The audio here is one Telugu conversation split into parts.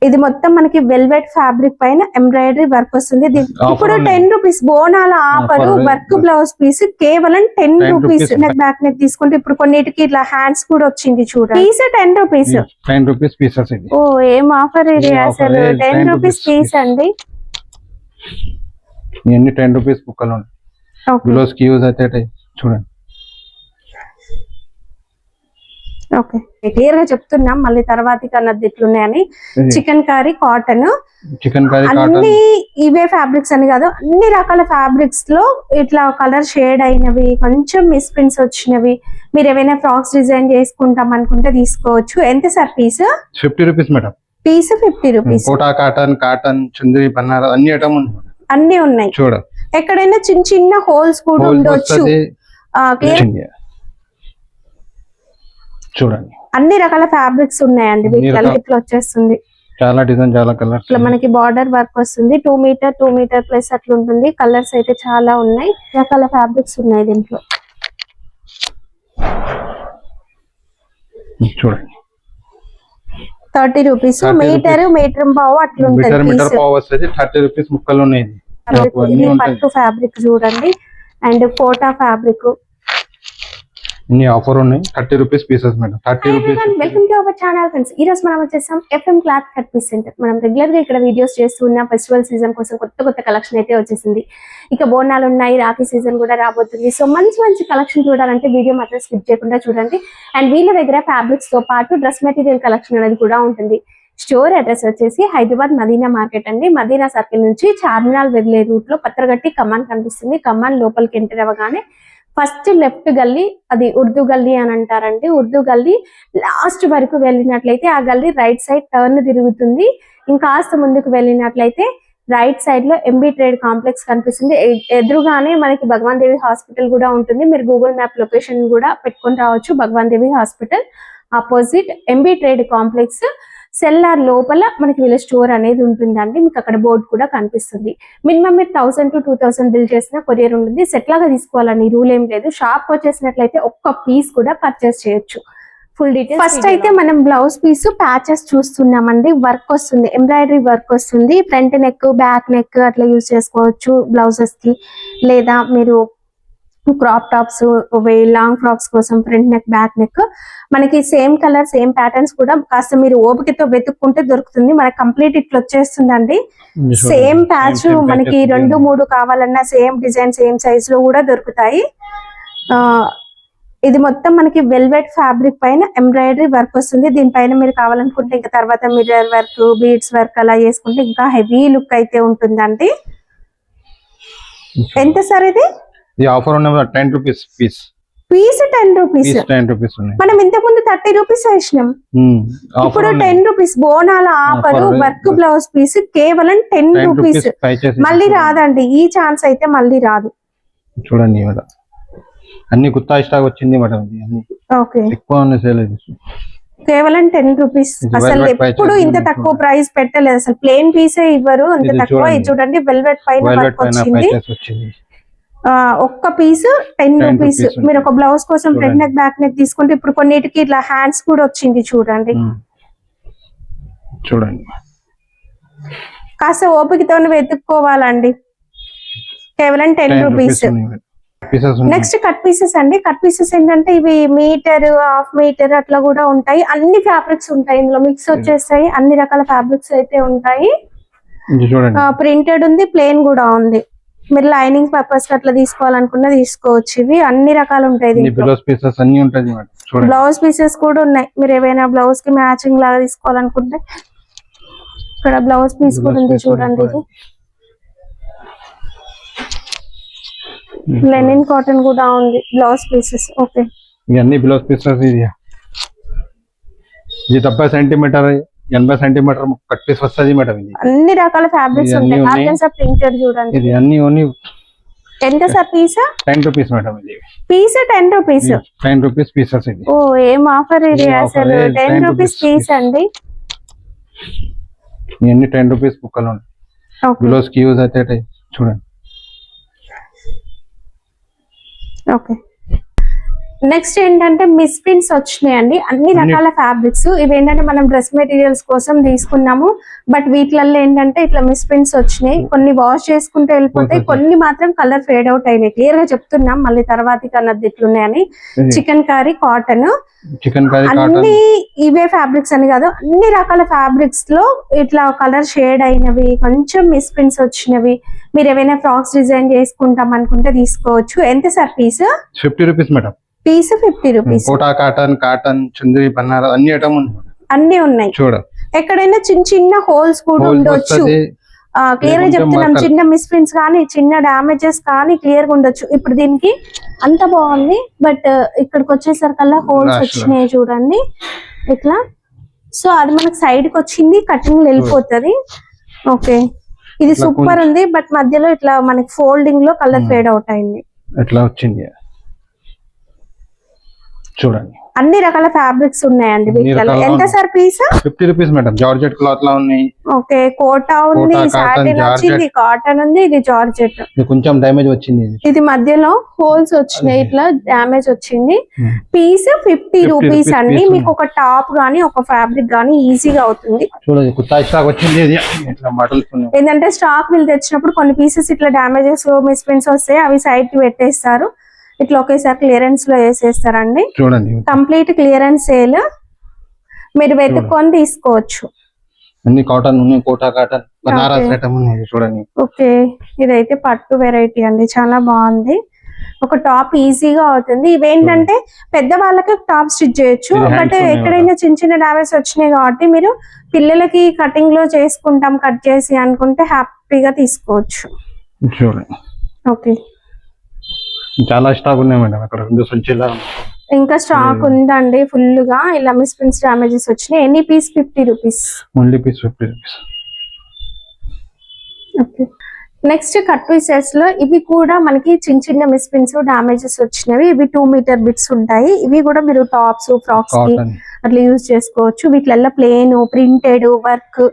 ఇది మొత్తం మనకి వెల్వెట్ ఫ్యాబ్రిక్ పైన ఎంబ్రాయిడరీ వర్క్ వస్తుంది. ఇప్పుడు 10 రూపీస్ బోనాల ఆఫర్ వర్క్ బ్లౌజ్ పీస్ కేవలం 10 రూపీస్. బ్యాక్ నెక్ తీసుకుంటే ఇప్పుడు కొన్నిటికి ఇట్లా హ్యాండ్స్ కూడా వచ్చింది చూడండి. Piece 10 rupees. 10 రూపీస్ పీసెస్ ఇది. ఓ ఏం ఆఫర్ ఇది అసలు. 10 రూపీస్ పీస్ అండి. ఇన్ని 10 రూపీస్ బుక్కలు ఉంటాయి. బ్లౌజ్ కి యూజ్ అయితే చూడండి. ఓకే క్లియర్ గా చెప్తున్నాం మళ్ళీ తర్వాత అన్నది ఇట్లున్నాయని. చికెన్ కర్రీ కాటన్, అన్ని ఇవే ఫ్యాబ్రిక్స్ అని కాదు, అన్ని రకాల ఫ్యాబ్రిక్స్ లో ఇట్లా కలర్ షేడ్ అయినవి, కొంచెం మిస్ ప్రింట్స్ వచ్చినవి. మీరు ఏమైనా ఫ్రాక్స్ డిజైన్ చేసుకుంటాం అనుకుంటే తీసుకోవచ్చు. ఎంత sir piece? 50 rupees madam. Piece 50 rupees. Kota cotton చుందరి బనారస్ అన్ని ఐటమ్ అన్ని ఉన్నాయి. చూడ ఎక్కడైనా చిన్న చిన్న హోల్స్ కూడా ఉండొచ్చు. చూడండి అన్ని రకాల ఫ్యాబ్రిక్స్ ఉన్నాయండి. వీటిలో వచ్చేస్తుంది చాలా డిజైన్, చాలా కలర్స్. ఇట్లా మనకి బార్డర్ వర్క్ వస్తుంది. 2 మీటర్ 2 మీటర్ ప్లస్ అట్లా ఉంటుంది. కలర్స్ అయితే చాలా ఉన్నాయి, రకాల ఫ్యాబ్రిక్స్ ఉన్నాయి దీంట్లో. చూడండి 30 రూపీస్ మీటర్, మీటర్ పావు అట్లా ఉంటుంది. మీటర్ పావు వస్తుంది. 30 రూపీస్ ముక్కలు ఉన్నాయి. పట్టు ఫ్యాబ్రిక్ చూడండి అండ్ కోటా ఫ్యాబ్రిక్. ఇన్ని ఆఫర్ ఉన్నాయి. 30 rupees pieces madam. 30 rupees. Welcome to our channel friends. ఈ రోజు మనం వచ్చేసాం FM cloth cut piece centre. మనం రెగ్యులర్ గా ఇక్కడ వీడియోస్ చేస్తున్న ఫెస్టివల్ సీజన్ కోసం కొత్త కలెక్షన్ అయితే వచ్చేసింది. ఇక బోనాలు ఉన్నాయి, రాఖీ సీజన్ కూడా రాబోతుంది. సో మంచి కలెక్షన్ చూడాలంటే వీడియో మాత్రం స్కిప్ చేయకుండా చూడండి. అండ్ వీళ్ళ దగ్గర ఫ్యాబ్రిక్స్ తో పాటు డ్రెస్ మెటీరియల్ కలెక్షన్ అనేది కూడా ఉంటుంది. స్టోర్ అడ్రస్ వచ్చేసి హైదరాబాద్ మదీనా మార్కెట్ అండి. మదీనా సర్కిల్ నుంచి చార్మినార్ వెళ్లే రూట్ లో పత్రగట్టి కమాన్ కనిపిస్తుంది. కమాన్ లోపలికి ఎంటర్ అవ్వగానే ఫస్ట్ లెఫ్ట్ గల్లీ, అది ఉర్దూ గల్లీ అని అంటారండి. ఉర్దూ గల్లీ లాస్ట్ వరకు వెళ్ళినట్లయితే ఆ గల్లీ రైట్ సైడ్ టర్న్ తిరుగుతుంది. ఇంకాస్త ముందుకు వెళ్ళినట్లయితే రైట్ సైడ్ లో ఎంబీ ట్రేడ్ కాంప్లెక్స్ కనిపిస్తుంది. ఎదురుగానే మనకి భగవాన్ దేవి హాస్పిటల్ కూడా ఉంటుంది. మీరు గూగుల్ మ్యాప్ లొకేషన్ కూడా పెట్టుకొని రావచ్చు. Bhagwan Devi hospital opposite MB trade complex cellar లోపల మనకి వీళ్ళ స్టోర్ అనేది ఉంటుందండి. మీకు అక్కడ బోర్డు కూడా కనిపిస్తుంది. మినిమం మీరు 1000 to 2000 బిల్ చేసిన కొరియర్ ఉంటుంది. సెట్ లాగా తీసుకోవాలని రూల్ ఏం లేదు. షాప్ వచ్చేసినట్లయితే ఒక్క పీస్ కూడా పర్చేస్ చేయొచ్చు. Full details. ఫస్ట్ అయితే మనం బ్లౌజ్ పీస్ ప్యాచెస్ చూస్తున్నామండి. వర్క్ వస్తుంది, ఎంబ్రాయిడరీ వర్క్ వస్తుంది. ఫ్రంట్ నెక్, బ్యాక్ నెక్ అట్లా యూజ్ చేసుకోవచ్చు బ్లౌజెస్ కి. లేదా మీరు క్రాప్ టాప్స్, లాంగ్ ఫ్రాక్స్ కోసం ఫ్రంట్ నెక్, బ్యాక్ నెక్ మనకి సేమ్ కలర్, సేమ్ ప్యాటర్న్స్ కూడా కాస్త మీరు ఓపికతో వెతుక్కుంటే దొరుకుతుంది. మనకి కంప్లీట్ ఇట్లా వచ్చేస్తుందండి. సేమ్ ప్యాచ్ మనకి 2, 3 కావాలన్నా సేమ్ డిజైన్, సేమ్ సైజ్ లో కూడా దొరుకుతాయి. ఇది మొత్తం మనకి వెల్వెట్ ఫ్యాబ్రిక్ పైన ఎంబ్రాయిడరీ వర్క్ వస్తుంది. దీనిపైన మీరు కావాలనుకుంటే ఇంకా తర్వాత మిర్రర్ వర్క్, బీడ్స్ వర్క్ అలా చేసుకుంటే ఇంకా హెవీ లుక్ అయితే ఉంటుందండి. ఎంత సార్ ఇది? ఈ ఆఫర్ ఉన్న 10 rupees piece. Piece 10 rupees. 10 rupees ఉన్నాయి. మనం ఇంతకు ముందు 30 రూపీస్ వేసినాం. ఇప్పుడు 10 రూపీస్ బోనాల ఆఫర్ వర్క్ బ్లౌజ్ పీస్ కేవలం 10 రూపీస్. మళ్ళీ రాదండి ఈ ఛాన్స్ అయితే, మళ్ళీ రాదు. చూడండి మేడం, అన్ని కొత్త స్టాక్ వచ్చింది మేడం. ఇది అన్ని ఓకే ఎక్కువ సేల్ అవుతుంది. కేవలం 10 రూపీస్. అసలు ఎప్పుడు ఇంత తక్కువ ప్రైస్ పెట్టలేదు. అసలు ప్లేన్ పీసే ఇవ్వరు అంత తక్కువ. ఇది చూడండి వెల్వెట్ పైన వర్క్ వచ్చింది. ఒక్క పీస్ 10 రూపీస్. మీరు ఒక బ్లౌజ్ కోసం ఫ్రంట్ నెక్, బ్యాక్ నెక్ తీసుకుంటే ఇప్పుడు కొన్నిటికి ఇట్లా హ్యాండ్స్ కూడా వచ్చింది చూడండి. చూడండి కాస్త ఓపికతో వెతుక్కోవాలండి. కేవలం 10 రూపీస్. నెక్స్ట్ కట్ పీసెస్ అండి. కట్ పీసెస్ ఏంటంటే ఇవి మీటర్, హాఫ్ మీటర్ అట్లా కూడా ఉంటాయి. అన్ని ఫ్యాబ్రిక్స్ ఉంటాయి ఇందులో, మిక్స్ వచ్చేస్తాయి. అన్ని రకాల ఫ్యాబ్రిక్స్ అయితే ఉంటాయి. ప్రింటెడ్ ఉంది, ప్లేన్ కూడా ఉంది. మీరు లైనింగ్ పర్పస్ అట్లా తీసుకోవాలనుకున్నా తీసుకోవచ్చు. ఇవి అన్ని రకాలు ఉంటాయి. బ్లౌజ్ పీసెస్ కూడా ఉన్నాయి. మీరు ఏవైనా బ్లౌజ్ కి మ్యాచింగ్ లాగా తీసుకోవాలనుకుంటే ఇక్కడ బ్లౌజ్ పీస్ కూడా ఉంది చూడండి. ఇది లెనిన్ కాటన్ కూడా ఉంది బ్లౌజ్ పీసెస్. ఓకే ఇవన్నీ బ్లౌజ్ పీసెస్. ఇది 70 సెంటీమీటర్ 80 సెంటీమీటర్ కట్ పీస్ వస్తుంది మేడం. ఇది అన్ని రకాల ఫ్యాబ్రిక్స్ ఉంటాయి. ఆర్గన్జా ప్రింటెడ్ చూడండి. ఇది అన్ని ఓన్లీ ఎంత సార్ పీస్? 10 rupees madam. ఇది పీస్ 10 రూపీస్. 10 rupees pieces. ఇది ఓ ఏం ఆఫర్ ఇది అసలు. 10 రూపీస్ పీస్ అండి. ఇవన్నీ 10 రూపీస్ బుక్కలు ఉంటాయి. బ్లౌజ్ కి యూజ్ అయితే చూడండి. ఓకే నెక్స్ట్ ఏంటంటే మిస్ ప్రింట్స్ వచ్చినాయండి, అన్ని రకాల ఫ్యాబ్రిక్స్. ఇవి ఏంటంటే మనం డ్రెస్ మెటీరియల్స్ కోసం తీసుకున్నాము, బట్ వీటిలలో ఏంటంటే ఇట్లా మిస్ ప్రింట్స్ వచ్చినాయి. కొన్ని వాష్ చేసుకుంటే వెళ్ళిపోతాయి, కొన్ని మాత్రం కలర్ ఫేడ్ అవుట్ అయినాయి. క్లియర్ గా చెప్తున్నాం, మళ్ళీ తర్వాత అన్నది ఇట్లున్నాయని. చికెన్ కర్రీ కాటన్, అన్ని ఇవే ఫ్యాబ్రిక్స్ అని కాదు, అన్ని రకాల ఫ్యాబ్రిక్స్ లో ఇట్లా కలర్ షేడ్ అయినవి, కొంచెం మిస్ ప్రింట్స్ వచ్చినవి. మీరు ఏమైనా ఫ్రాక్స్ డిజైన్ చేసుకుంటాం అనుకుంటే తీసుకోవచ్చు. ఎంత sir piece? 50 rupees madam. Piece 50 rupees. Kota cotton చుందరి బనారస్ అన్ని ఐటమ్ అన్ని ఉన్నాయి. చూడ ఎక్కడైనా చిన్న చిన్న హోల్స్ కూడా ఉండొచ్చు. క్లియర్ గా చెప్తున్నాం, చిన్న మిస్ ప్రింట్స్ కానీ చిన్న డామేజెస్ కానీ క్లియర్ గా ఉండొచ్చు. ఇప్పుడు దీనికి అంత బాగుంది, బట్ ఇక్కడికి వచ్చేసరికల్లా హోల్స్ వచ్చినాయి చూడండి ఇట్లా. సో అది మనకి సైడ్ కి వచ్చింది, కటింగ్ వెళ్ళిపోతుంది. ఓకే, ఇది సూపర్ ఉంది, బట్ మధ్యలో ఇట్లా మనకి ఫోల్డింగ్ లో కలర్ ఫేడ్ అవుట్ అయింది. ఎట్లా వచ్చింది చూడండి. అన్ని రకాల ఫ్యాబ్రిక్స్ ఉన్నాయండి వీటిలో. ఎంత sir piece? 50 rupees madam. Georgette cloth లా ఉన్నాయి. ఓకే, కోటా ఉంది, సాటిన్ వచ్చింది, కాటన్ ఉంది, ఇది జార్జెట్. కొంచెం డ్యామేజ్ వచ్చింది, ఇది మధ్యలో హోల్స్ వచ్చినాయి, ఇట్లా డ్యామేజ్ వచ్చింది. పీస్ 50 రూపీస్ అండి. మీకు ఒక టాప్ గానీ ఒక ఫ్యాబ్రిక్ గానీ ఈజీగా అవుతుంది. చూడండి, కొత్త స్టాక్ వచ్చింది. ఇట్లా మోడల్స్ ఉన్నాయి. ఏంటంటే స్టాక్ వీళ్ళు తెచ్చినప్పుడు కొన్ని పీసెస్ ఇట్లా డ్యామేజెస్ మిస్ ప్రింట్స్ వస్తాయి, అవి సైడ్ కి పెట్టేస్తారు. ఇట్లా ఒకేసారి క్లియరెన్స్ లో వేసేస్తారండి. చూడండి, కంప్లీట్ క్లియరెన్స్ సేల్, మీరు వెతుక్కొని తీసుకోవచ్చు. అన్ని కాటన్ ఉన్నాయి, కోటా కాటన్, బనారస్ ఐటమ్ ఉన్నాయి. చూడండి. ఓకే, ఇదైతే పట్టు వెరైటీ అండి, చాలా బాగుంది. ఒక టాప్ ఈజీగా అవుతుంది. ఇవేంటంటే పెద్ద వాళ్ళకి టాప్ స్టిచ్ చేయొచ్చు, బట్ ఎక్కడైనా చిన్న చిన్న డామేజ్ వచ్చినాయి కాబట్టి మీరు పిల్లలకి కటింగ్ లో చేసుకుంటాం కట్ చేసి అనుకుంటే హ్యాపీగా తీసుకోవచ్చు. చూడండి. ఓకే, చాలా స్టాక్ ఉన్నాయి మేడం అక్కడ. ఇంకా స్టాక్ ఉందండి ఫుల్ గా. ఇలా మిస్ ప్రింట్స్ డామేజెస్ వచ్చినాయి. Any piece 50 rupees. Only piece 50 rupees. Okay, next cut pieces లో ఇవి కూడా మనకి చిన్న చిన్న మిస్ ప్రింట్స్ డామేజెస్ వచ్చినవి. ఇవి 2 మీటర్ బిట్స్ ఉంటాయి. ఇవి కూడా మీరు టాప్స్ ఫ్రాక్స్ కి అట్లా యూజ్ చేసుకోవచ్చు. వీటిల్లో ప్లేన్, ప్రింటెడ్, వర్క్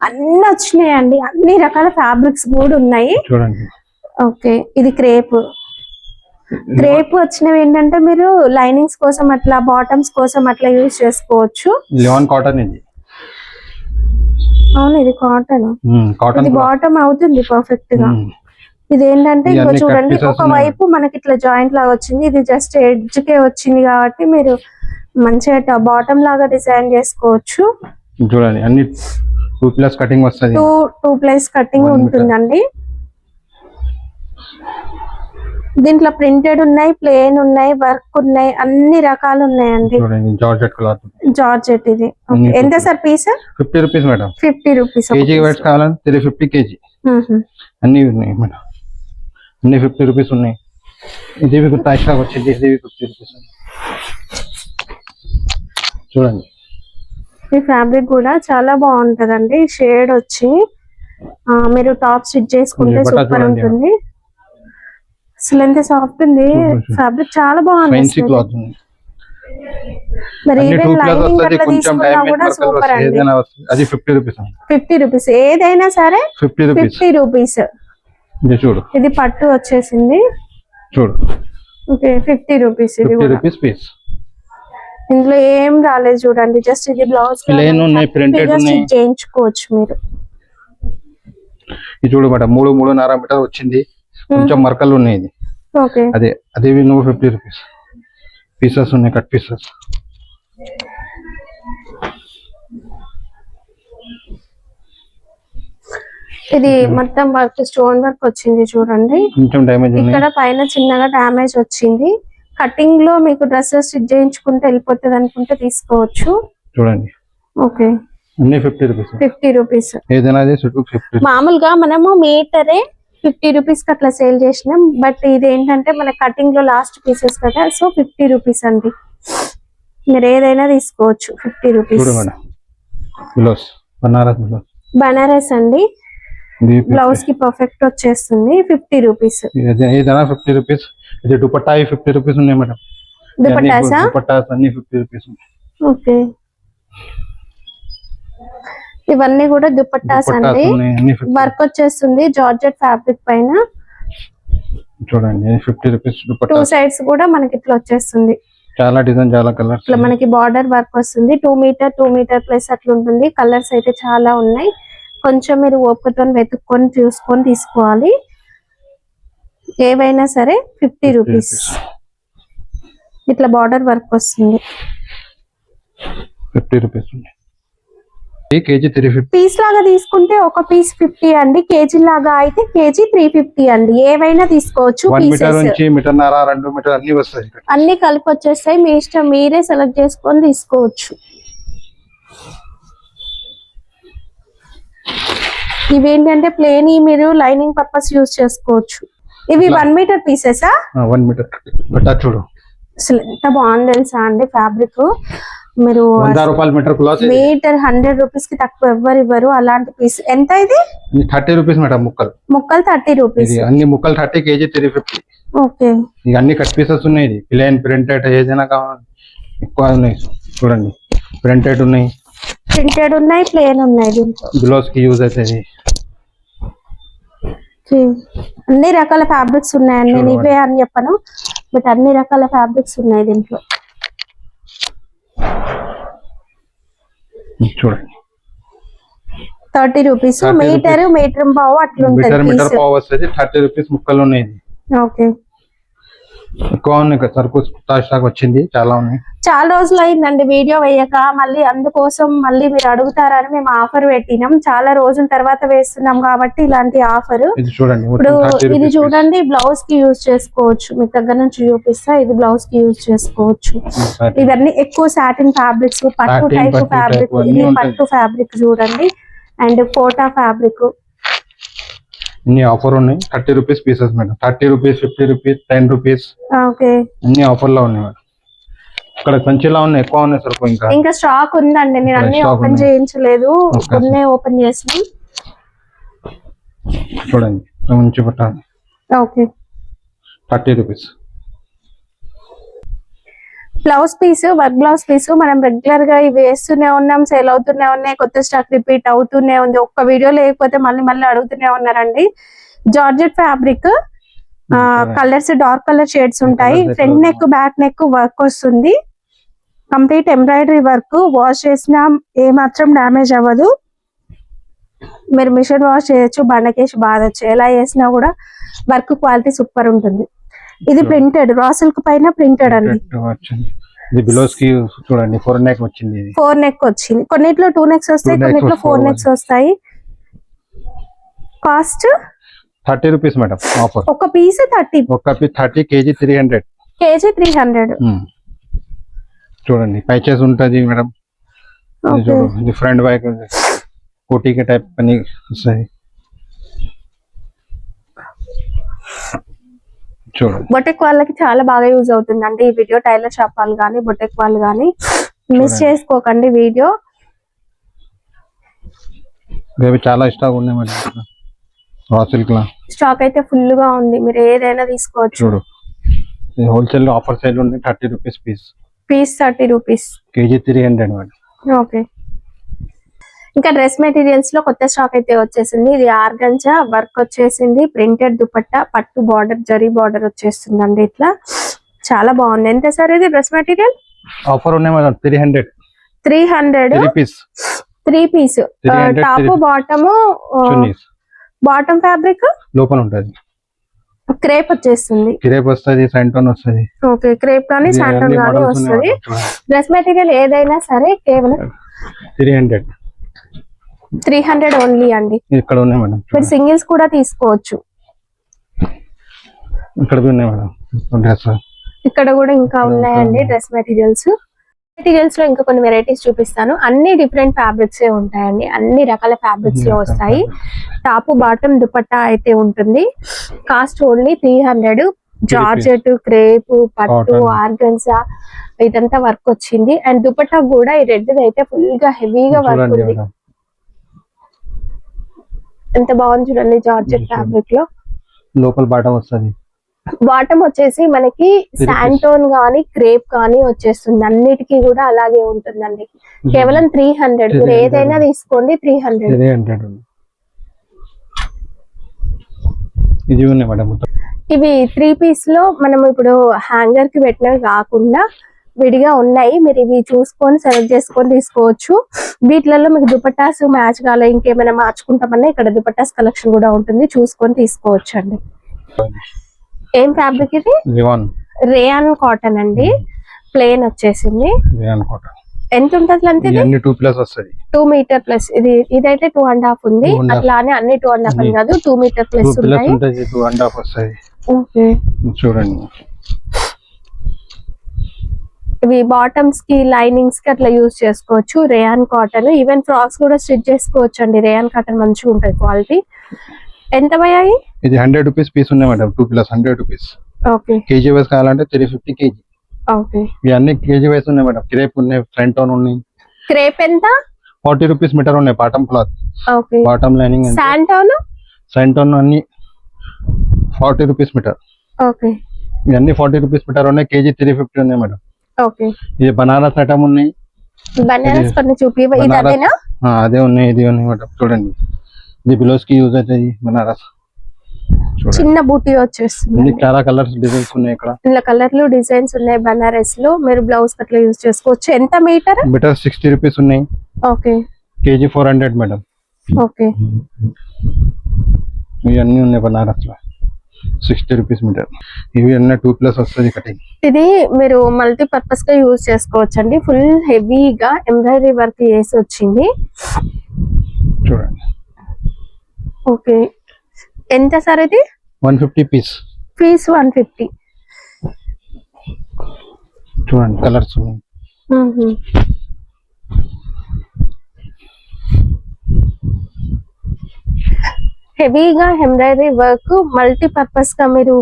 అన్ని వచ్చినాయండి. అన్ని రకాల ఫ్యాబ్రిక్స్ కూడా ఉన్నాయి. చూడండి. ఓకే, ఇది క్రేప్ వచ్చినవి ఏంటంటే మీరు లైనింగ్స్ కోసం అట్లా బాటమ్స్ కోసం అట్లా యూజ్ చేసుకోవచ్చు. లివన్ కాటన్ ఇది. అవును, ఇది కాటన్. ఇది బాటమ్ అవుతుంది పర్ఫెక్ట్ గా. ఇది ఏంటంటే ఇంకో చూడండి, ఒక వైపు మనకి ఇట్లా జాయింట్ లాగా వచ్చింది, ఇది జస్ట్ ఎడ్జ్ కే వచ్చింది కాబట్టి మీరు మంచిగా బాటమ్ లాగా డిజైన్ చేసుకోవచ్చు. చూడండి, అన్ని 2+ కటింగ్ వస్తుంది. 2+ కటింగ్ ఉంటుందండి. దీంట్లో ప్రింటెడ్ ఉన్నాయి, ప్లేన్ ఉన్నాయి, వర్క్ ఉన్నాయి, అన్ని రకాలు ఉన్నాయండి. Georgette cloth, georgette. ఇది ఎంత sir piece? 50 rupees madam. 50 rupees. KG weights కావాలంటే 350 కేజీ. అన్ని ఉన్నాయి మేడం, అన్ని 50 రూపీస్ ఉన్నాయి. ఇది కొత్త స్టాక్ వచ్చింది, ఇది 50 రూపీస్. చూడండి, ఈ ఫ్యాబ్రిక్ కూడా చాలా బాగుంటదండి. షేడ్ వచ్చి మీరు టాప్ స్టిచ్ చేసుకుంటే సూపర్ ఉంటుంది. అసలు ఎంత సాఫ్ట్ ఉంది ఫ్యాబ్రిక్, చాలా బాగుంది. మరి ఈవెన్ లైనింగ్ అట్లా తీసుకున్నా కూడా సూపర్ అండి. అది 50 రూపీస్. 50 రూపీస్ ఏదైనా సరే 50 రూపీస్. చూడు, ఇది పట్టు వచ్చేసింది. చూడు. Okay, 50 rupees. ఇది 50 రూపీస్ పీస్. ఇందులో ఏం రాలేదు చూడండి, జస్ట్ ఇది బ్లౌజ్ చేయించుకోవచ్చు మీరు. ఇది చూడు మేడం, 3.5 మీటర్ వచ్చింది. కొంచెం మరకలు ఉన్నాయి. ఇది అదే 50 రూపీస్. పీసెస్ ఉన్నాయి, కట్ పీసెస్. ఇది మొత్తం వర్క్, స్టోన్ వర్క్ వచ్చింది చూడండి. కొంచెం డ్యామేజ్ ఉంది ఇక్కడ పైన చిన్నగా డ్యామేజ్ వచ్చింది. కటింగ్ లో మీకు డ్రెస్సెస్ స్టిచ్ చేయించుకుంటే వెళ్ళిపోతుంది అనుకుంటే తీసుకోవచ్చు. చూడండి. ఓకే, అన్ని 50 రూపీస్. 50 రూపీస్. ఏదైనా 50. మామూలుగా మనము మీటరే 50 రూపీస్ కి అట్లా సేల్ చేసినాం, బట్ ఇది ఏంటంటే మన కటింగ్ లో లాస్ట్ పీసెస్ కదా, సో 50 రూపీస్ అండి. మీరు ఏదైనా తీసుకోవచ్చు 50 రూపీస్. బనారస్ అండి, బ్లౌజ్ కి పర్ఫెక్ట్ వచ్చేస్తుంది. 50 రూపీస్. ఏదైనా 50 రూపీస్. ఇది దుపట్టా 50 రూపీస్ ఉన్నాయి మేడం. దుపట్టాస్ అన్ని 50 రూపీస్. ఓకే, ఇవన్నీ కూడా దుపట్టాస్ అండి. వర్క్ వచ్చేస్తుంది జార్జెట్ ఫ్యాబ్రిక్ పైన. చూడండి, 50 రూపీస్. 2 సైడ్స్ కూడా మనకి ఇట్లా వచ్చేస్తుంది. చాలా డిజైన్, చాలా కలర్స్. ఇట్లా మనకి బార్డర్ వర్క్ వస్తుంది. 2 మీటర్ 2 మీటర్ ప్లస్ అట్లా ఉంటుంది. కలర్స్ అయితే చాలా ఉన్నాయి. కొంచెం మీరు ఓపికతో వెతుక్కొని చూసుకొని తీసుకోవాలి. ఏవైనా సరే 50 రూపీస్. ఇట్లా బార్డర్ వర్క్ వస్తుంది. 50 రూపీస్ ఉంది. ఈ కేజీ 350. పీస్ లాగా తీసుకుంటే ఒక పీస్ 50 అండి. కేజీ లాగా అయితే కేజీ 350 అండి. ఏవైనా తీసుకోవచ్చు. 1 మీటర్ పీసెస్ నుంచి మీటర్న్నర 2 మీటర్ అన్ని వస్తాయి ఇక్కడ. అన్ని కలిపి వచ్చేస్తాయి. మీ ఇష్టం, మీరే సెలెక్ట్ చేసుకొని తీసుకోవచ్చు. ఇవేంటంటే ప్లేన్ మీరు లైనింగ్ పర్పస్ యూజ్ చేసుకోవచ్చు. ఇవి 1 మీటర్ పీసెసా? 1 మీటర్ బట్టా చూడు, అసలు ఎంత బాగుంది తెలుసా అండి. ఫ్యాబ్రిక్ మీరు 100 రూపాయల మీటర్ క్లాత్. మీటర్ 100 రూపీస్ కి తక్కువ ఎవ్వరు ఇవ్వరు. అలాంటి పీస్ ఎంత ఇది? 30 రూపీస్ మేడం. ముక్కలు 30 రూపీస్. ఇది అన్ని ముక్కలు 30, కేజీ 350. ఓకే, ఇక అన్ని కట్ పీసెస్ ఉన్నాయి. ఇది ప్లేన్, ప్రింటెడ్ ఏదైనా కావాలి ఎక్కువ ఉన్నాయి. చూడండి, ప్రింటెడ్ ఉన్నాయి, ప్రింటెడ్ ఉన్నాయి, ప్లేన్ ఉన్నాయి. దీంట్లో బ్లౌజ్ కి యూజ్ అవుతుంది. అన్ని రకాల ఫ్యాబ్రిక్స్ ఉన్నాయండి. నేను ఇవే అని చెప్పను, బట్ అన్ని రకాల ఫ్యాబ్రిక్స్ ఉన్నాయి దీంట్లో. చూడండి, 30 రూపీస్. మీటర్, మీటర్ పావు అట్లా మీటర్ ఉంటుంది. పావు వస్తుంది. 30 రూపీస్ ముక్కలు ఉన్నాయి. ఓకే, ఎక్కువ ఉన్నాయి. సరుకు స్టాక్ వచ్చింది, చాలా ఉన్నాయి. చాలా రోజులు అయిందండి వీడియో వేయక. మళ్ళీ అందుకోసం మళ్ళీ మీరు అడుగుతారని మేము ఆఫర్ పెట్టినాం. చాలా రోజుల తర్వాత వేస్తున్నాం కాబట్టి ఇలాంటి ఆఫర్. ఇది చూడండి, ఇప్పుడు ఇది చూడండి, బ్లౌజ్ కి యూజ్ చేసుకోవచ్చు. మీ దగ్గర నుంచి చూపిస్తా. ఇది బ్లౌజ్ కి యూజ్ చేసుకోవచ్చు. ఇవన్నీ ఎక్కువ సాటిన్ ఫ్యాబ్రిక్స్, పట్టు టైప్ ఫ్యాబ్రిక్. ఇది పట్టు ఫ్యాబ్రిక్ చూడంండి. And Kota fabric. అన్ని ఆఫర్ ఉన్నాయి. 30 rupees pieces madam. 30 rupees, 50 rupees, 10 rupees. Okay, అన్ని ఆఫర్ లో ఉన్నాయి మేడం. ఇక్కడ కంచిలా ఉన్నాయి, ఎక్కువ ఉన్నాయి సరుకు. ఇంకా స్టాక్ ఉందండి. నేను అన్ని ఓపెన్ చేయించలేదు, కొన్ని ఓపెన్ చేసినాం. చూడండి, మంచి పట్టాలి. Okay, 30 rupees. Blouse piece, work blouse piece మనం రెగ్యులర్ గా ఇవి వేస్తూనే ఉన్నాం, సేల్ అవుతూనే ఉన్నాయి. కొత్త స్టాక్ రిపీట్ అవుతూనే ఉంది. ఒక్క వీడియో లేకపోతే మళ్ళీ అడుగుతూనే ఉన్నారండి. Georgette fabric, colours dark colour shades ఉంటాయి. Front neck, back neck work వస్తుంది. Complete embroidery work. వాష్ చేసినా ఏ మాత్రం డ్యామేజ్ అవ్వదు. మీరు మిషన్ వాష్ చేయొచ్చు, బండకేసి బాధొచ్చు. ఎలా చేసినా కూడా వర్క్ క్వాలిటీ సూపర్ ఉంటుంది. ఇది ప్రింటెడ్, రా సిల్క్ పైన ప్రింటెడ్ అండి. ఇది బ్లౌజ్ కి చూడండి, 4 నెక్ వచ్చింది. 4 నెక్ వచ్చింది. కొన్నిట్లో 2 నెక్స్ వస్తాయి, కొన్నిట్లో 4 నెక్స్ వస్తాయి. Cost 30 rupees madam. ఆఫర్. ఒక పీస్ 30. ఒక పీస్ 30, కేజీ 300. కేజీ 300. చూడండి, పైచెస్ ఉంటుంది మేడం. ఇది ఫ్రంట్ బ్యాక్ కోటీకి టైప్ పని వస్తాయి. చూడండి, బొటెక్ వాళ్ళకి చాలా బాగా యూజ్ అవుతుందండి ఈ వీడియో. టైలర్ షాప్ వాళ్ళు కానీ, బొటెక్ వాళ్ళు కానీ మిస్ చేసుకోకండి వీడియో. ఇవి చాలా స్టాక్ ఉన్నాయి మేడం. రా సిల్క్ లా స్టాక్ అయితే ఫుల్ గా ఉంది. మీరు ఏదైనా తీసుకోవచ్చు. చూడు, హోల్సేల్ ఆఫర్ సేల్ ఉంది. 30 rupees piece. 30 rupees. KG 300 madam. Okay, ఇంకా డ్రెస్ మెటీరియల్స్ లో కొత్త స్టాక్ అయితే వచ్చేసింది. ఇది ఆర్గంజా వర్క్ వచ్చేసింది. ప్రింటెడ్ దుపట్టా, పట్టు బార్డర్, జరీ బార్డర్ వచ్చేస్తుందండి. ఇట్లా చాలా బాగుంది. ఎంత సార్ ఇది డ్రెస్ మెటీరియల్? ఆఫర్ ఉన్నాయి madam. 300. 3 piece. Top, bottom. Bottom fabric లోపల ఉంటది. క్రేప్ వచ్చేస్తుంది. క్రేప్ వస్తుంది, శాంటోన్ వస్తుంది. ఓకే, క్రేప్ కానీ శాంటోన్ కానీ వస్తుంది. డ్రెస్ మెటీరియల్ ఏదైనా సరే కేవలం 300 ఓన్లీ అండి. ఇక్కడ ఉన్నాయి మేడం. మీరు సింగిల్స్ కూడా తీసుకోవచ్చు. ఇక్కడ ఉన్నాయి మేడం డ్రెస్. ఇక్కడ కూడా ఇంకా ఉన్నాయండి డ్రెస్ మెటీరియల్స్. మెటీరియల్స్ లో ఇంకా కొన్ని వెరైటీస్ చూపిస్తాను. అన్ని డిఫరెంట్ ఫ్యాబ్రిక్స్ ఉంటాయండి. అన్ని రకాల ఫ్యాబ్రిక్స్ లో వస్తాయి. టాప్, బాటమ్, దుపట్టా అయితే ఉంటుంది. Cost only 300. జార్జెట్, క్రేప్, పట్టు, ఆర్గన్జా ఇదంతా వర్క్ వచ్చింది. అండ్ దుపట్టా కూడా ఈ రెడ్ అయితే ఫుల్ గా హెవీగా వర్క్ ఉంది. ఎంత బాగుంది చూడండి. జార్జెట్ ఫ్యాబ్రిక్ లో లోపల బాటమ్ వస్తుంది. బాటమ్ వచ్చేసి మనకి శాంటోన్ గానీ, క్రేప్ కానీ వచ్చేస్తుంది. అన్నిటికీ కూడా అలాగే ఉంటుందండి. కేవలం 300. మీరు ఏదైనా తీసుకోండి. 300. ఇది ఉన్నాయి మేడం. ఇవి 3 పీస్ లో మనం ఇప్పుడు హ్యాంగర్ కి పెట్టినవి కాకుండా విడిగా ఉన్నాయి, మీరు ఇవి చూసుకొని సెలెక్ట్ చేసుకొని తీసుకోవచ్చు. వీటిలలో మీకు దుపట్టాస్ మ్యాచ్ కాలే ఇంకేమైనా మార్చుకుంటామన్నా ఇక్కడ దుపట్టాస్ కలెక్షన్ కూడా ఉంటుంది, చూసుకొని తీసుకోవచ్చు అండి. ఏం ఫ్యాబ్రిక్ ఇది? రేయాన్ కాటన్ అండి, ప్లేన్ వచ్చేసింది. ఎంత ఉంటుంది అంటే 2 మీటర్ ప్లస్. ఇదైతే 2.5 ఉంది, అట్లానే అన్ని 2.5 అని కాదు, 2 మీటర్ ప్లస్ ఉన్నాయి. ఓకే చూడండి, ఇవి బాటమ్స్ కి లైనింగ్స్ కి అట్లా యూజ్ చేసుకోవచ్చు. రేయాన్ కాటన్, ఈవెన్ ఫ్రాక్స్ కూడా స్టిచ్ చేసుకోవచ్చు అండి. రేయాన్ కాటన్ మంచిగా ఉంటుంది క్వాలిటీ. ఎంత పోయాయి? ఇది 100 రూపీస్ పీస్ ఉన్నాయి madam, 2 100 rupees. Okay, KG wise కావాలంటే 350 కేజీ. ఓకే, ఇవన్నీ కేజీ వైస్ ఉన్నాయి మేడం. క్రేప్ ఉన్నాయి, ఫ్రంట్ టౌన్ ఉన్నాయి. క్రేప్ ఎంత? 40 రూపీస్ మీటర్ ఉన్నాయి. Bottom cloth, okay, bottom lining, శాంటోన్ అన్ని 40 రూపీస్ మీటర్. ఓకే, ఇవన్నీ 40 రూపీస్ మీటర్ ఉన్నాయి. కేజీ 350 ఉన్నాయి మేడం. ఓకే, ఇది బనారస్ ఐటమ్ ఉన్నాయి. బనారస్ కొన్ని చూపి, ఇదేనా? అదే ఉన్నాయి, ఇది ఉన్నాయి మేడం. చూడండి, ఇది బ్లౌజ్ కి యూజ్ అవుతుంది. బనారస్ చిన్న బూటీ వచ్చేస్తుంది. చాలా కలర్స్ డిజైన్స్ ఉన్నాయి. ఇక్కడ ఇలా కలర్లు డిజైన్స్ ఉన్నాయి. బనారస్ లో మీరు బ్లౌజ్ అట్లా యూజ్ చేసుకోవచ్చు. ఎంత మీటర్? మీటర్ 60 రూపీస్ ఉన్నాయి. Okay, KG 400 madam. ఓకే, ఇవన్నీ ఉన్నాయి బనారస్ లో 60 రూపీస్ మీటర్. ఇవి అన్నీ 2+ వస్తుంది కటింగ్. ఇది మీరు మల్టీపర్పస్ గా యూజ్ చేసుకోవచ్చు అండి. ఫుల్ హెవీగా ఎంబ్రాయిడరీ వర్క్ చేసి వచ్చింది. చూడండి, ఓకే, ఎంత సార్ ఇది? 150 పీస్. 150. చూడండి, కలర్స్ ఉన్నాయి. హెవీగా ఎంబ్రాయిడరీ వర్క్, మల్టీపర్పస్ గా మీరు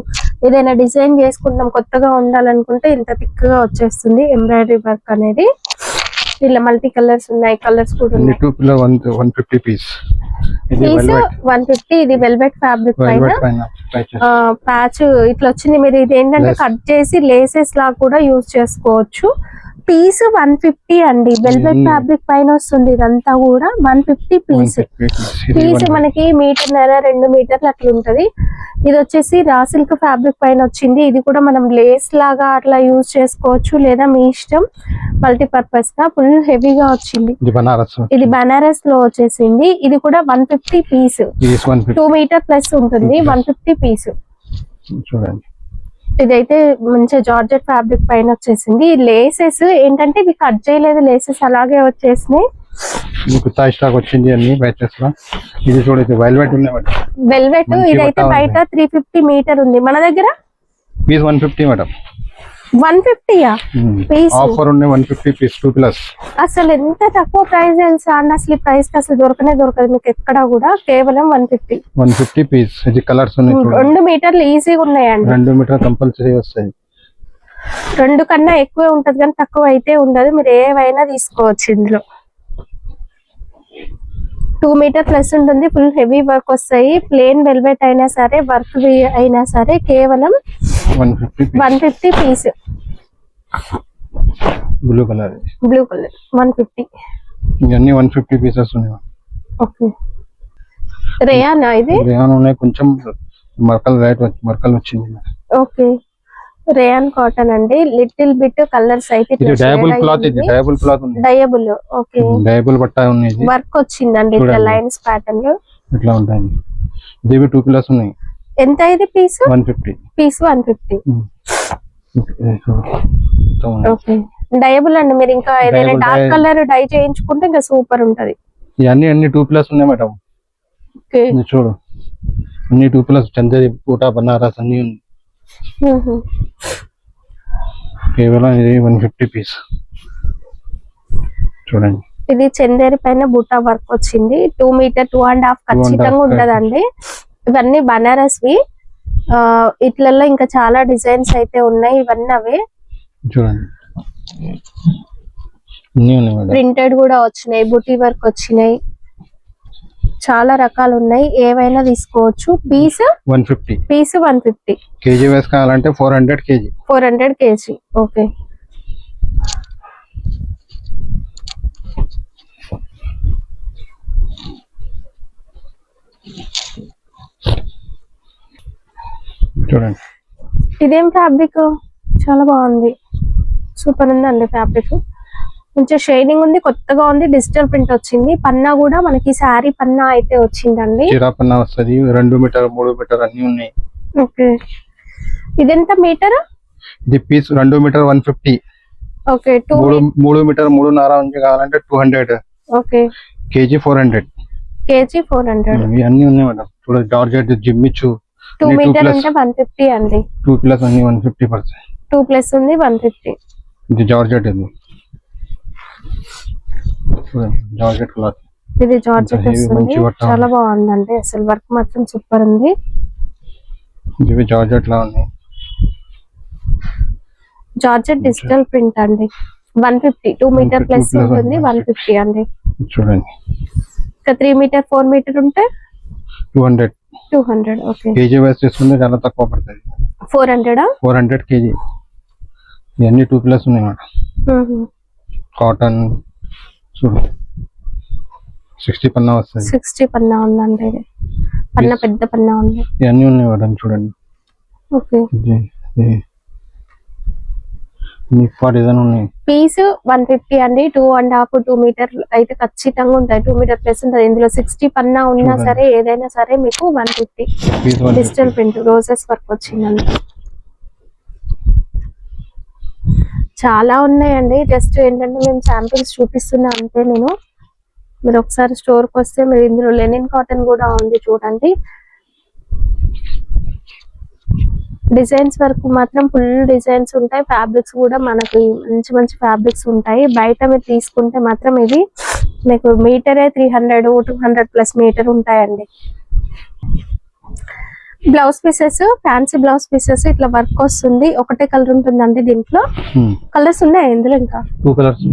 ఏదైనా డిజైన్ చేసుకుంటాం కొత్తగా ఉండాలనుకుంటే ఇంత థిక్ గా వచ్చేస్తుంది ఎంబ్రాయిడరీ వర్క్ అనేది. ఇలా మల్టీ కలర్స్ ఉన్నాయి, కలర్స్ కూడా ఉన్నాయి. 150 పీస్. పీస్ 150. ఇది వెల్వెట్ ఫ్యాబ్రిక్ పైన ప్యాచ్ ఇట్లా వచ్చింది. మీరు ఇది ఏంటంటే కట్ చేసి లేసెస్ లాగా కూడా యూజ్ చేసుకోవచ్చు. పీస్ 150 అండి. వెల్వెట్ ఫ్యాబ్రిక్ పైన వస్తుంది ఇదంతా కూడా. 150 పీస్. పీస్ మనకి 1.5 మీటర్ 2 మీటర్లు అట్లా ఉంటది. ఇది వచ్చేసి రా సిల్క్ ఫ్యాబ్రిక్ పైన వచ్చింది. ఇది కూడా మనం లేస్ లాగా అట్లా యూజ్ చేసుకోవచ్చు, లేదా మీ ఇష్టం. మల్టీపర్పస్ గా ఫుల్ హెవీగా వచ్చింది. ఇది బనారస్ లో వచ్చేసింది. ఇది కూడా 150 పీస్. 2 మీటర్ ప్లస్ ఉంటుంది. 150 పీస్. చూడండి, ఇదైతే మంచి జార్జెట్ ఫ్యాబ్రిక్ పైన వచ్చేసింది. లేసెస్ ఏంటంటే ఇవి కట్ చేయలేదు, లేసెస్ అలాగే వచ్చేసినాయి. స్టాక్ వచ్చింది అన్ని బ్యాచెస్ లో. ఇది చూడండి, వెల్వెట్ ఉంది. వెల్వెట్ ఇదైతే బయట 350 మీటర్ ఉంది, మన దగ్గర పీస్ 150 మేడం. 150యా పీస్? ఆఫర్ ఉంది 150 పీస్ 2+. అసలు ఎంత తక్కువ ప్రైస్ తెలుసా అండి. అసలు ఈ ప్రైస్ కి అసలు దొరకదు మీకు ఎక్కడ కూడా. కేవలం 150 పీస్. ఇది కలర్స్ ఉన్నాయి. 2 మీటర్లు ఈజీగా ఉన్నాయండి. 2 మీటర్ కంపల్సరీ వస్తాయి. 2 కన్నా ఎక్కువే ఉంటది కానీ తక్కువ అయితే ఉండదు. మీరు ఏవైనా తీసుకోవచ్చు ఇందులో. 2 మీటర్ ప్లస్ ఉంటుంది. ఫుల్ హెవీ వర్క్ వస్తాయి. ప్లేన్ వెల్వెట్ అయినా సరే, వర్క్ అయినా సరే, కేవలం 150 పీస్. Blue colour 150. ఇవన్నీ 150 పీసెస్ ఉన్నాయి. ఓకే, రేయానా ఇది? రేయాన్ ఉన్నాయి. కొంచెం మర్కల్ వచ్చింది. ఓకే, రేయాన్ కాటన్ అండి. లిటిల్ బిట్ కలర్స్ అయితే డయబుల్ క్లాత్ ఉంది. డయబుల్. ఓకే, డయబుల్ బట్ట ఉంది. వర్క్ వచ్చిందండి ఇట్లా లైన్స్ ప్యాటర్న్ లో ఇట్లా ఉంటాయి. ఇది 2+ ఉన్నాయి. ఎంత ఇది పీస్? 150. పీస్ 150. ఓకే, డయబుల్ అండి. మీరు ఇంకా ఏదైనా డార్క్ కలర్ డై చేయించుకుంటే ఇంకా సూపర్ ఉంటది. అన్ని 2+ ఉన్నాయి మేడం. ఓకే, చూడు, అన్ని 2+. చందేరి, పూటా, బనారస్ అన్ని ఉంది. కేవలం ఇది 150 పీస్. చూడండి, ఇది చందేరి పైన బూటా వర్క్ వచ్చింది. 2 మీటర్ 2.5 ఖచ్చితంగా ఉంటదండి. ఇవన్నీ బనారస్వి. ఇట్లలో ఇంకా చాలా డిజైన్స్ అయితే ఉన్నాయి. ఇవన్నీ అవే. చూడండి, ప్రింటెడ్ కూడా వచ్చినాయి, బుటీ వర్క్ వచ్చినాయి. చాలా రకాలు ఉన్నాయి, ఏవైనా తీసుకోవచ్చు. పీస్ 150. పీస్ 150. కేజీ వేస్ కావాలంటే 400 కేజీ. 400 కేజీ. ఓకే, చూడండి, ఇదేం ఫ్యాబ్రిక్? చాలా బాగుంది, సూపర్ ఉందండి ఫ్యాబ్రిక్, కొంచెం షైనింగ్ ఉంది, కొత్తగా ఉంది, డిజిటల్ ప్రింట్ వచ్చింది. పన్నా కూడా మనకి శారీ పన్నా అయితే వచ్చిందండి. చీరా పన్నా వస్తుంది, 2 మీటర్ 3 మీటర్ అన్ని ఉన్నాయి. ఓకే, ఇదెంత మీటర్? ఇది పీస్ 2 మీటర్ 150. ఓకే, 3 మీటర్ 3.5 నుంచి కావాలంటే 200. Okay, KG 400. కేజీ 400. ఇవన్నీ ఉన్నాయి మేడం. చూడండి జార్జెట్ జిమ్మిచ్చు 2 మీటర్ అంటే 150 అండి. 2+ అన్ని 150%. 2+ ఉంది 150. ఇది జార్జెట్, ఇది జార్జెట్ క్లాత్. ఇది జార్జెట్ వస్తుంది, చాలా బాగుందండి, అసలు వర్క్ మాత్రం సూపర్ ఉంది. ఇవి జార్జెట్ లా ఉన్నాయి. జార్జెట్ డిజిటల్ ప్రింట్ అండి, 150. 2 మీటర్ ప్లస్ ఉంటుంది, 150 అండి. చూడండి ఇంకా 3 మీటర్ 4 మీటర్ ఉంటే 200. 200. ఓకే, కేజీ వైస్ తీసుకుంటే చాలా తక్కువ పడుతుంది. 400. 400 కేజీ. ఇవన్నీ 2+ ఉన్నాయి మేడం. కాటన్ చూడు 60 పన్నా వస్తుంది. 60 పన్నా ఉందండి, ఇది పన్నా పెద్ద పన్నా ఉంది. ఇవన్నీ ఉన్నాయి మేడం చూడండి. ఓకే, డిజైన్ ఉన్నాయి. పీస్ 150 అండి. 2.5 2 మీటర్ అయితే ఖచ్చితంగా ఉంటాయి, 2 మీటర్ ప్లస్ ఉంటుంది. ఇందులో 60 పన్నా ఉన్నా సరే ఏదైనా సరే మీకు 150. డిజిటల్ ప్రింట్ రోజెస్ వర్క్ వచ్చిందండి. చాలా ఉన్నాయండి, జస్ట్ ఏంటంటే మేము శాంపిల్స్ చూపిస్తున్నా అంతే. మీరు ఒకసారి స్టోర్ కి వస్తే మీరు ఇందులో లెనిన్ కాటన్ కూడా ఉంది చూడండి. డిజైన్స్ వరకు మాత్రం ఫుల్ డిజైన్స్ ఉంటాయి, ఫ్యాబ్రిక్స్ కూడా మనకి మంచి మంచి ఫ్యాబ్రిక్స్ ఉంటాయి. బయట మీరు తీసుకుంటే మాత్రం ఇది మీకు మీటరే 300 200+ మీటర్ ఉంటాయండి. Blouse pieces, fancy blouse pieces ఇట్లా వర్క్ వస్తుంది. ఒకటే కలర్ ఉంటుందండి దీంట్లో. కలర్స్ ఉన్నాయి ఇందులో, ఇంకా 2 కలర్స్.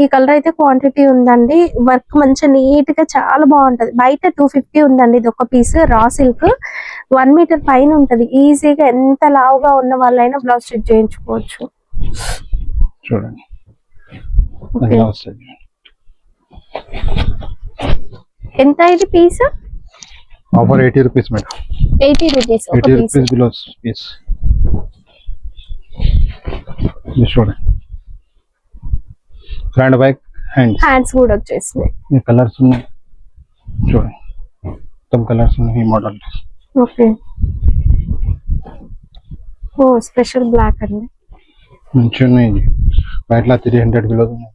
ఈ కలర్ అయితే క్వాంటిటీ ఉందండి. వర్క్ మంచిగా నీట్ గా చాలా బాగుంటది. బయట 250 ఉందండి ఇది ఒక పీస్. రా సిల్క్ 1 మీటర్ పైన ఉంటది. ఈజీగా ఎంత లావుగా ఉన్న వాళ్ళైనా బ్లౌజ్ స్టిచ్ చేయించుకోవచ్చు. చూడండి ఎంత ఇది piece? Offer 80 rupees madam. 80 rupees ఒక 80 పీస్. Rupees blouse piece. ఇది చూడండి ఫ్రంట్ బ్యాక్ హ్యాండ్స్ కూడా వచ్చేసినాయి. ఈ కలర్స్ ఉన్నాయి చూడండి, మొత్తం కలర్స్ ఉన్నాయి ఈ మోడల్. ఓకే, ఓ స్పెషల్ బ్లాక్ అండి, మంచిగా ఉన్నాయి. ఇది బయటలో 300 కిలోస్ ఉన్నాయి.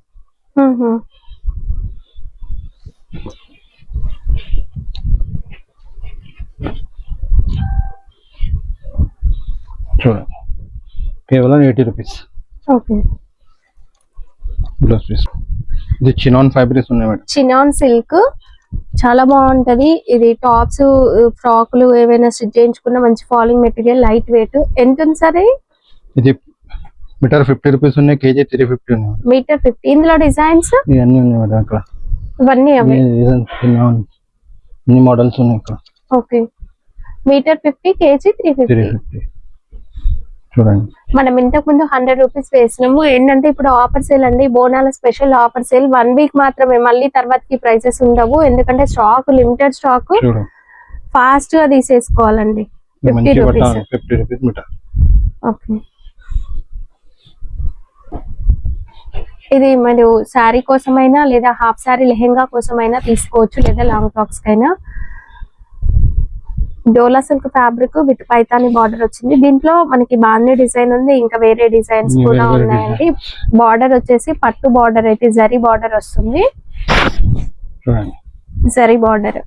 చూడండి కేవలం 80 రూపీస్. Okay, blouse piece. ఇది చినాన్ ఫ్యాబ్రిక్స్ ఉన్నాయి మేడం. చినాన్ సిల్క్ చాలా బాగుంటది. ఇది టాప్స్ ఫ్రాక్లు ఏవైనా స్టిచ్ చేయించుకున్న మంచి ఫాలింగ్ మెటీరియల్, లైట్ వెయిట్. ఎంత ఉంది సార్ ఇది? మీటర్ 50 రూపీస్ ఉన్నాయి, కేజీ 350 ఉన్నాయి. మీటర్ 50. ఇందులో డిజైన్స్ ఇవన్నీ ఉన్నాయి మేడం. అక్కడ ఇవన్నీ అవే అన్ని మోడల్స్ ఉన్నాయి ఇక్కడ. Okay, meter 50, KG 350. చూడండి మనం ఇంతకు ముందు 100 రూపీస్ వేసినాము. ఏంటంటే ఇప్పుడు ఆఫర్ సేల్ అండి, బోనాల స్పెషల్ ఆఫర్ సేల్. 1 వీక్ మాత్రమే, మళ్ళీ తర్వాతకి ప్రైసెస్ ఉండవు. ఎందుకంటే స్టాక్ లిమిటెడ్ స్టాక్, ఫాస్ట్ గా తీసేసుకోవాలండి. 50 రూపీస్. 50 rupees meter. ఓకే, ఇది మరియు శారీ కోసమైనా లేదా హాఫ్ శారీ లెహెంగా కోసమైనా తీసుకోవచ్చు, లేదా లాంగ్ ఫ్రాక్స్ కైనా. Dola silk fabric with Paithani border వచ్చింది. దీంట్లో మనకి బాందీ డిజైన్ ఉంది, ఇంకా వేరే డిజైన్స్ కూడా ఉన్నాయండి. బార్డర్ వచ్చేసి పట్టు బార్డర్ అయితే జరీ బార్డర్ వస్తుంది. జరీ బార్డర్.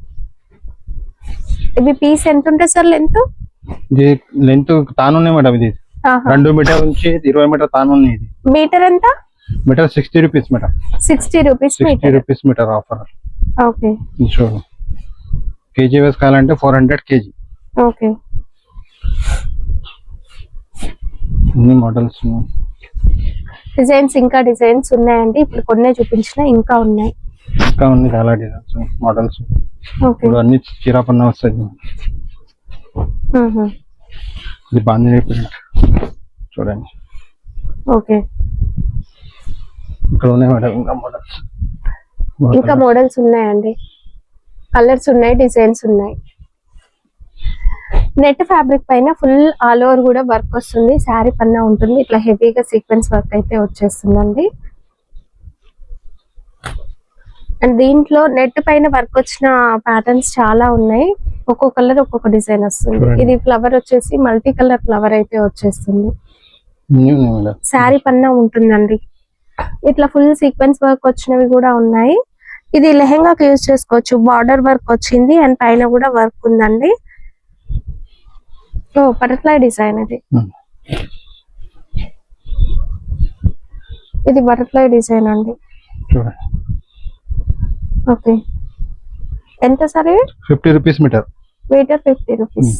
ఇవి పీస్ ఎంత ఉంటుంది సార్ లెంత్? లెంత్ తానున్నాయి మేడం. ఇది 2 మీటర్ నుంచి 20 మీటర్ తానున్నాయి. ఇది మీటర్ ఎంత? Meter 60 rupees madam. 60 rupees. 60 rupees meter offer. Okay, చూడు కేజీ వేసుకోవాలంటే 400 కేజీ. ఓకే, అన్ని మోడల్స్ డిజైన్స్ ఇంకా డిజైన్స్ ఉన్నాయండి. ఇప్పుడు కొన్నే చూపించిన, ఇంకా ఉన్నాయి. ఇంకా ఉంది చాలా డిజైన్స్ మోడల్స్. ఓకే, ఇప్పుడు అన్ని చీరా పన్నా వస్తాయి. ఇది బాందిని ప్రింట్ చూడండి. ఓకే, ఇక్కడ ఉన్నాయి మేడం ఇంకా మోడల్స్. ఇంకా మోడల్స్ ఉన్నాయండి, కలర్స్ ఉన్నాయి, డిజైన్స్ ఉన్నాయి. నెట్ ఫ్యాబ్రిక్ పైన ఫుల్ ఆల్ ఓవర్ కూడా వర్క్ వస్తుంది, శారీ పన్నా ఉంటుంది, ఇట్లా హెవీగా సీక్వెన్స్ వర్క్ అయితే వచ్చేస్తుందండి. అండ్ దీంట్లో నెట్ పైన వర్క్ వచ్చిన ప్యాటర్న్స్ చాలా ఉన్నాయి, ఒక్కొక్క కలర్ ఒక్కొక్క డిజైన్ వస్తుంది. ఇది ఫ్లవర్ వచ్చేసి మల్టీ కలర్ ఫ్లవర్ అయితే వచ్చేస్తుంది, శారీ పన్నా ఉంటుందండి. ఇట్లా ఫుల్ సీక్వెన్స్ వర్క్ వచ్చినవి కూడా ఉన్నాయి. ఇది లెహెంగాకి యూజ్ చేసుకోవచ్చు, బార్డర్ వర్క్ వచ్చింది అండ్ పైన కూడా వర్క్ ఉందండి. ఓ బటర్ఫ్లై డిజైన్ ఇది బటర్ఫ్లై డిజైన్ అండి. ఓకే, ఎంత సరే? 50 రూపీస్ మీటర్. 50 రూపీస్.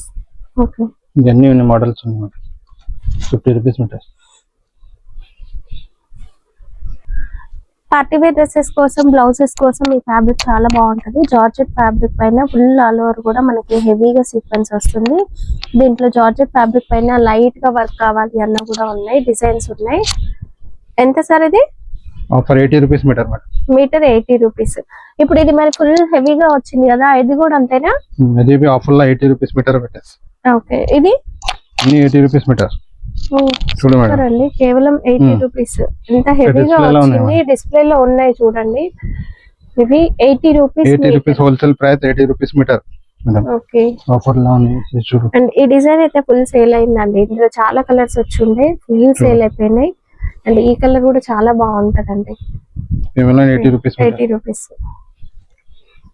ఓకే, ఇవన్నీ ఉన్నాయి మోడల్స్ ఉన్నాయి. 50 rupees meter. Party wear dresses కోసం, బ్లౌజెస్ కోసం ఈ ఫ్యాబ్రిక్ చాలా బాగుంటది. జార్జెట్ ఫ్యాబ్రిక్ పైన ఫుల్ ఆల్ ఓవర్ కూడా మనకి హెవీగా సీక్వెన్స్ వస్తుంది. దీంట్లో జార్జెట్ ఫ్యాబ్రిక్ పైన లైట్ గా వర్క్ కావాలి అన్న కూడా ఉన్నాయి, డిజైన్స్ ఉన్నాయి. ఎంత సార్ ఇది? Offer 80 rupees meter madam. Meter 80 rupees. ఇప్పుడు ఇది మరి ఫుల్ హెవీగా వచ్చింది కదా, ఇది కూడా అంతేనా? ఇది ఆఫర్ లో 80 రూపీస్ మీటర్ పెట్టేసి. ఓకే, ఇది 80 రూపీస్ మీటర్. చూడండి, కేవలం 80 రూపీస్. ఎంత హెవీగా వచ్చింది, డిస్ప్లే లో ఉన్నాయి చూడండి. ఇవి 80 rupees. 80 rupees wholesale price, 80 rupees meter. Okay, offer లో ఉంది చూడు. అండ్ ఈ డిజైన్ అయితే ఫుల్ సేల్ అయిందండి. ఇందులో చాలా కలర్స్ వచ్చి ఉండే, ఫుల్ సేల్ అయిపోయినాయి. అండ్ ఈ కలర్ కూడా చాలా బాగుంటదండి. 80 రూపీస్. 80 రూపీస్.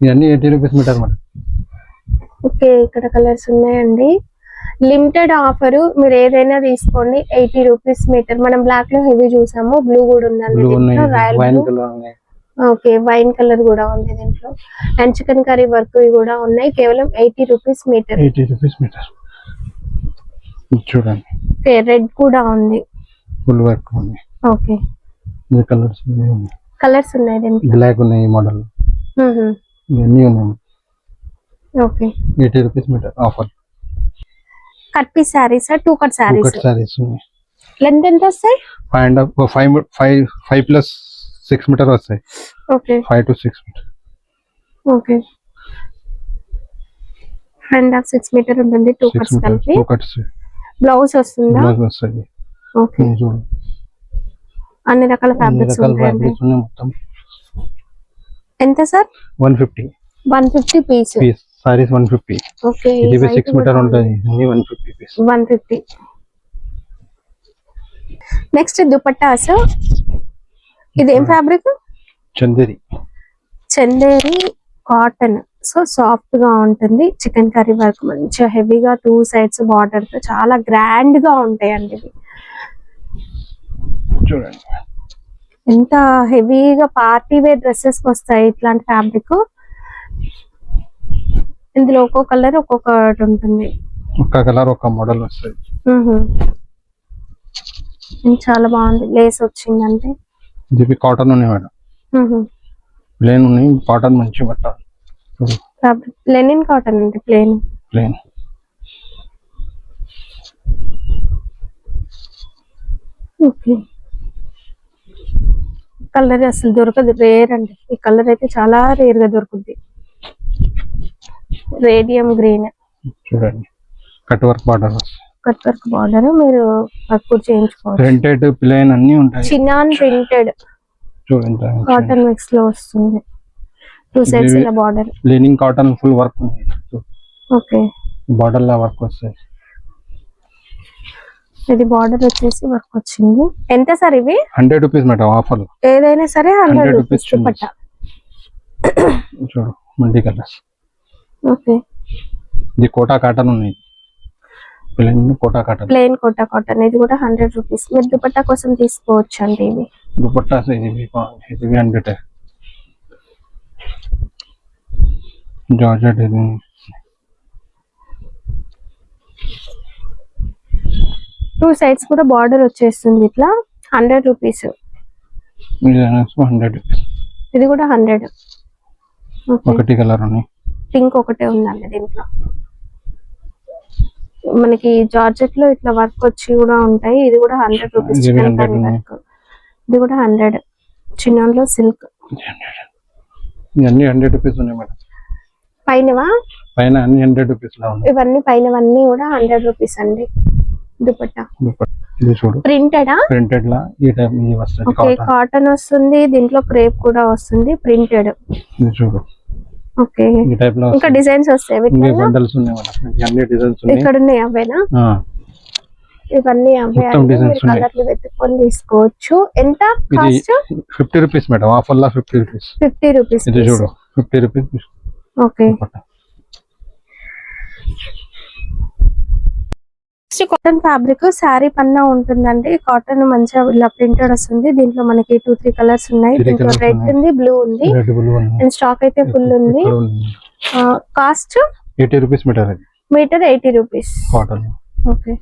ఇవన్నీ 80 రూపీస్ మీటర్ మేడం. ఓకే, ఇక్కడ కలర్స్ ఉన్నాయండి. లిమిటెడ్ ఆఫర్, మీరు ఏదైనా తీసుకోండి. 80 రూపీస్ మీటర్. మనం బ్లాక్ లో హెవీ చూసాము, బ్లూ కూడా ఉందండి దీంట్లో, royal blue. Okay, wine colour కూడా ఉంది దీంట్లో. అండ్ చికెన్ కర్రీ వర్క్ కూడా ఉన్నాయి. కేవలం 80 రూపీస్ మీటర్. 80 రూపీస్ మీటర్ చూడండి. ఓకే, రెడ్ కూడా ఉంది, ఫుల్ వర్క్ ఉంది. ఓకే, ఈ కలర్స్ ఉన్నాయి దీంట్లో. బ్లాక్ ఉన్నాయి మోడల్. ఇవన్నీ ఉన్నాయి. Okay, 80 rupees meter offer. Cut piece saris, 2 cut saris. Saris ఉన్నాయి. లెంత్ ఎంత వస్తాయి? 5 ప్లస్ 6 మీటర్ వస్తాయి. Okay, 5 to 6 meter. Okay, 5.5 6 meter ఉంటుంది, 2 కట్స్ కలిపి. 2 కట్స్. బ్లౌజ్ వస్తుందా? బ్లౌజ్ వస్తుంది. ఓకే, అన్ని రకాల ఫ్యాబ్రిక్స్ ఉంటాయండి. మొత్తం ఎంత సార్? 150. 150 పీస్. సారీస్ 150. ఓకే, ఇది 6 మీటర్ ఉంటుంది, అన్ని 150 పీస్. 150. నెక్స్ట్ దుపట్టాస్. ఇది ఏం fabric? Chanderi cotton. So soft గా ఉంటుంది. చికెన్ కర్రీ వర్క్ మంచిగా హెవీగా 2 సైడ్స్ బార్డర్ తో చాలా గ్రాండ్ గా ఉంటాయండి ఇవి. చూడండి ఎంత హెవీగా పార్టీ వేర్ డ్రెస్సెస్ వస్తాయి ఇట్లాంటి ఫ్యాబ్రిక్. ఇందులో ఒక్కొక్క కలర్ ఒక్కొక్కటి ఉంటుంది, ఒక్క కలర్ ఒక మోడల్ వస్తుంది. చాలా బాగుంది. లేస్ వచ్చిందంటే ఇది కాటన్ ఉన్నాయి మేడం. ప్లేన్ ఉన్నాయి, కాటన్ మంచి బట్ట. ఫ్యాబ్రిక్ లెనిన్ కాటన్ అంటే ప్లేన్. ఓకే, కలర్ అసలు దొరకదు, రేర్ అండి. ఈ కలర్ అయితే చాలా రేర్ గా దొరుకుద్ది. Radium green. చూడండి, cut work border. Cut work border మీరు వర్క్ కూడా చేయించుకోవచ్చు. ప్రింటెడ్ ప్లేన్ అన్ని ఉంటాయి. చినాన్ ప్రింటెడ్ చూడండి, కాటన్ మిక్స్ లో వస్తుంది. 2 సైడ్స్ ఇలా border. Linen cotton full work ఉంది. ఓకే, బార్డర్ లా వర్క్ వస్తుంది. ఇది బార్డర్ వచ్చేసి వర్క్ వచ్చింది. ఎంత సార్ ఇవి? 100 రూపీస్ మేడం ఆఫర్. ఏదైనా సరే 100 రూపీస్ దుపట్టా. చూడు మల్టీ కలర్స్. ఓకే, ఇది కోటా కాటన్ ఉన్నాయి. Plain Kota cotton. ఇది కూడా 100 రూపీస్. మీరు దుపట్టా కోసం తీసుకోవచ్చు అండి. ఇవి దుపట్టా ఇది 100. జార్జెట్. ఇది 2 సైడ్స్ కూడా బార్డర్ వచ్చేస్తుంది ఇట్లా. 100 రూపీస్. 100 రూపీస్. ఇది కూడా 100. ఒకటి కలర్ ఉన్నాయి. పింక్ ఒకటే ఉందండి దీంట్లో. మనకి జార్జెట్ లో ఇట్లా వర్క్ వచ్చి కూడా ఉంటాయి. ఇది కూడా 100 రూపీస్. ఇది కూడా 100. చిన్నలో సిల్క్. ఇవన్నీ 100 రూపీస్ ఉన్నాయి మేడం. పైనవా? పైన అన్ని 100 రూపీస్ లా ఉన్నాయి. ఇవన్నీ పైనవన్నీ కూడా 100 రూపీస్ అండి. దుపట్టా ఇది చూడు, ప్రింటెడా? ప్రింటెడ్ లా ఈ టైప్ ఇది వస్తుంది. ఓకే, కాటన్ వస్తుంది, దీంట్లో క్రేప్ కూడా వస్తుంది, ప్రింటెడ్. ఇది చూడు, ఓకే. ఈ టైప్ లో ఇంకా డిజైన్స్ వస్తాయి వీటిలో బండల్స్ ఉన్నాయి మన అన్ని డిజైన్స్ ఉన్నాయి. ఇక్కడ ఉన్నాయి అవేనా? ఇవన్నీ అవే అండి. మీరు కలర్లు వెతుక్కొని తీసుకోవచ్చు. ఎంత కాస్ట్? 50 రూపీస్ మేడం, ఆఫర్ లా 50 రూపీస్. 50 రూపీస్. ఇది చూడు 50 rupees. Okay. Cotton fabric sari పన్నా ఉంటుందండి. కాటన్ మంచిగా ఇలా ప్రింటెడ్ వస్తుంది. దీంట్లో మనకి 2-3 కలర్స్ ఉన్నాయి. దీంట్లో రెడ్ ఉంది, బ్లూ ఉంది, అండ్ స్టాక్ అయితే ఫుల్ ఉంది. Cost 80 rupees meter. Meter 80 rupees. Cotton. Okay.